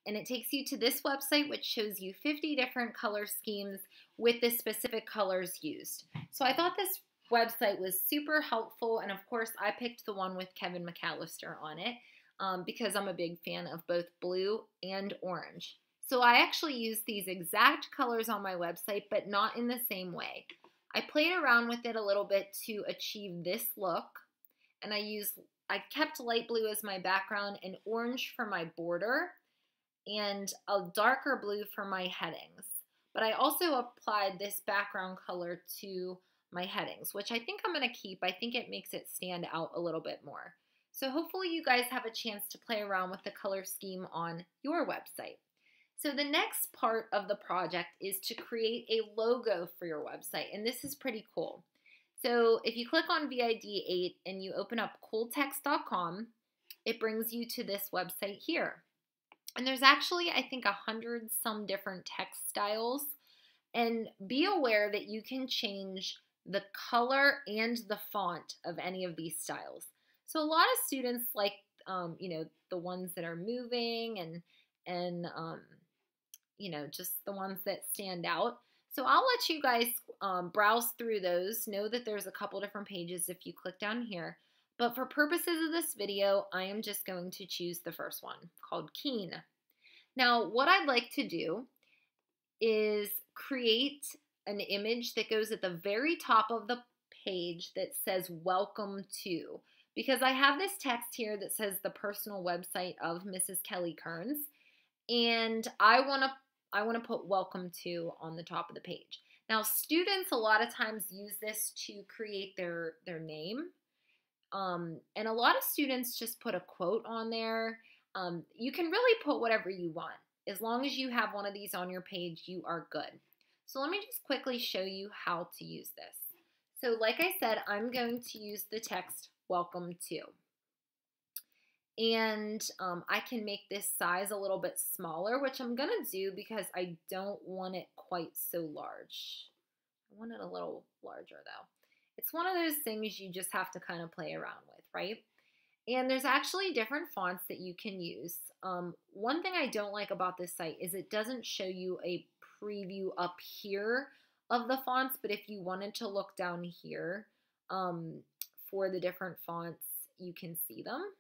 and it takes you to this website which shows you 50 different color schemes with the specific colors used. So I thought this website was super helpful, and of course I picked the one with Kevin McAllister on it because I'm a big fan of both blue and orange. So I actually used these exact colors on my website, but not in the same way. I played around with it a little bit to achieve this look, and I kept light blue as my background and orange for my border and a darker blue for my headings. But I also applied this background color to my headings, which I think I'm going to keep. I think it makes it stand out a little bit more. So hopefully you guys have a chance to play around with the color scheme on your website. So the next part of the project is to create a logo for your website, and this is pretty cool. So if you click on VID8 and you open up cooltext.com, it brings you to this website here. And there's actually, I think, 100 some different text styles. And be aware that you can change the color and the font of any of these styles. So a lot of students like, the ones that are moving and just the ones that stand out. So I'll let you guys browse through those. Know that there's a couple different pages if you click down here. But for purposes of this video, I am just going to choose the first one called Keen. Now, what I'd like to do is create an image that goes at the very top of the page that says welcome to, because I have this text here that says the personal website of Mrs. Kelly Kearns, and I want to put welcome to on the top of the page. Now, students a lot of times use this to create their name, and a lot of students just put a quote on there. You can really put whatever you want. As long as you have one of these on your page, you are good. So let me just quickly show you how to use this. So like I said, I'm going to use the text welcome to. And I can make this size a little bit smaller, which I'm going to do because I don't want it quite so large. I want it a little larger though. It's one of those things you just have to kind of play around with, right? And there's actually different fonts that you can use. One thing I don't like about this site is it doesn't show you a preview up here of the fonts, but if you wanted to look down here for the different fonts, you can see them.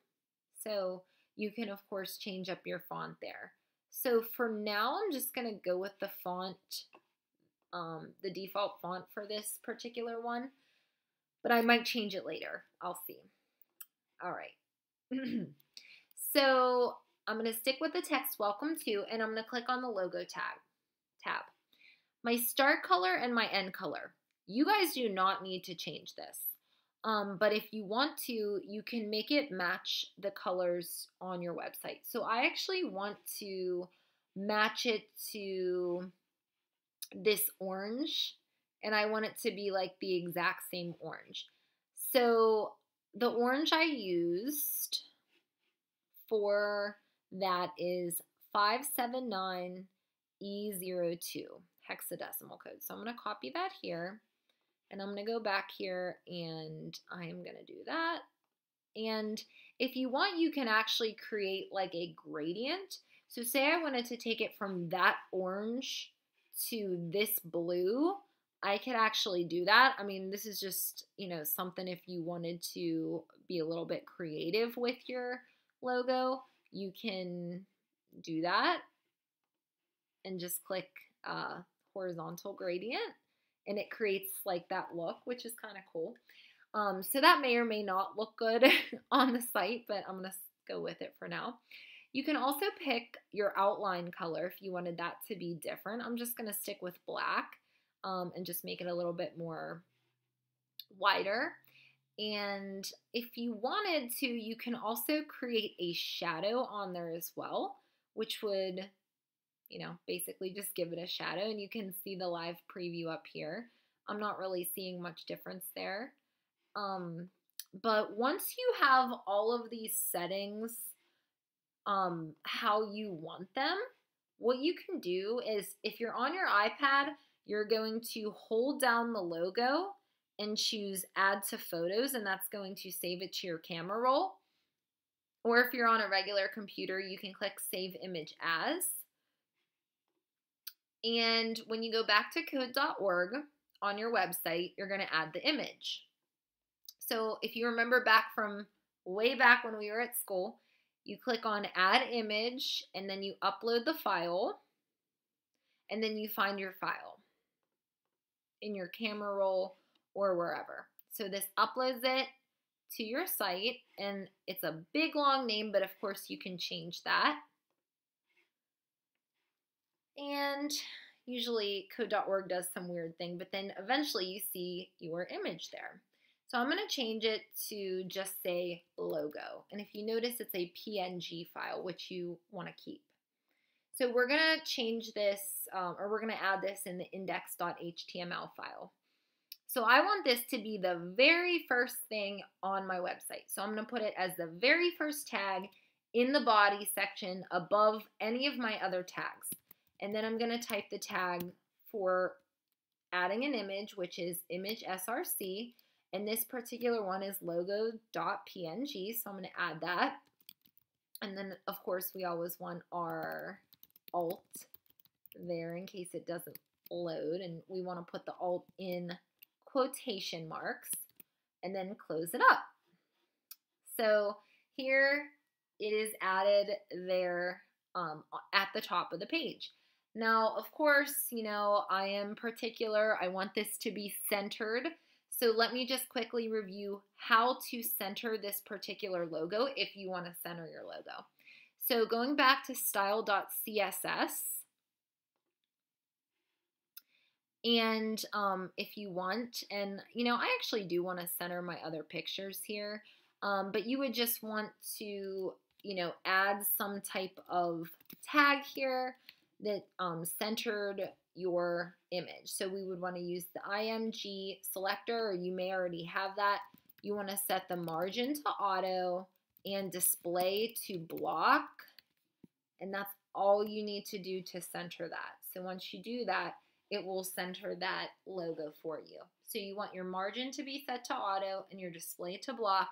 So you can, of course, change up your font there. So for now, I'm just going to go with the font, the default font for this particular one, but I might change it later. I'll see. All right. So I'm going to stick with the text welcome to, and I'm going to click on the logo tab. My start color and my end color. You guys do not need to change this. But if you want to, you can make it match the colors on your website. So I actually want to match it to this orange, and I want it to be like the exact same orange. So the orange I used for that is 579E02 hexadecimal code. So I'm going to copy that here. And I'm going to go back here and I am going to do that. And if you want, you can actually create like a gradient. So say I wanted to take it from that orange to this blue, I could actually do that. I mean, this is just, something if you wanted to be a little bit creative with your logo, you can do that and just click horizontal gradient. And it creates like that look, which is kind of cool. So that may or may not look good on the site, but I'm going to go with it for now. You can also pick your outline color if you wanted that to be different. I'm just going to stick with black and just make it a little bit more wider. And if you wanted to, you can also create a shadow on there as well, which would basically just give it a shadow, and you can see the live preview up here. I'm not really seeing much difference there. But once you have all of these settings, how you want them, what you can do is if you're on your iPad, you're going to hold down the logo and choose add to photos, and that's going to save it to your camera roll. Or if you're on a regular computer, you can click Save Image As. And when you go back to code.org on your website, you're going to add the image. So if you remember back from way back when we were at school, you click on Add Image, and then you upload the file, and then you find your file in your camera roll or wherever. So this uploads it to your site, and it's a big long name, but of course you can change that. And usually code.org does some weird thing, but then eventually you see your image there. So I'm going to change it to just say logo. And if you notice, it's a PNG file, which you want to keep. So we're going to change this, or we're going to add this in the index.html file. So I want this to be the very first thing on my website. So I'm going to put it as the very first tag in the body section above any of my other tags. And then I'm going to type the tag for adding an image, which is image src. And this particular one is logo.png. So I'm going to add that. And then, of course, we always want our alt there in case it doesn't load. And we want to put the alt in quotation marks and then close it up. So here it is added there at the top of the page. Now, of course, you know, I am particular. I want this to be centered. So let me just quickly review how to center this particular logo if you want to center your logo. So going back to style.css, and if you want, and you know, I actually do want to center my other pictures here, but you would just want to, you know, add some type of tag here that centered your image. So we would want to use the IMG selector, or you may already have that. You want to set the margin to auto and display to block, and that's all you need to do to center that. So once you do that, it will center that logo for you. So you want your margin to be set to auto and your display to block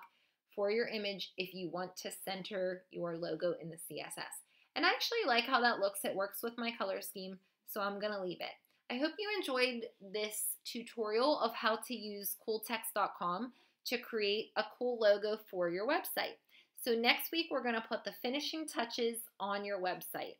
for your image if you want to center your logo in the CSS. And I actually like how that looks. It works with my color scheme, so I'm going to leave it. I hope you enjoyed this tutorial of how to use Cooltext.com to create a cool logo for your website. So next week, we're going to put the finishing touches on your website.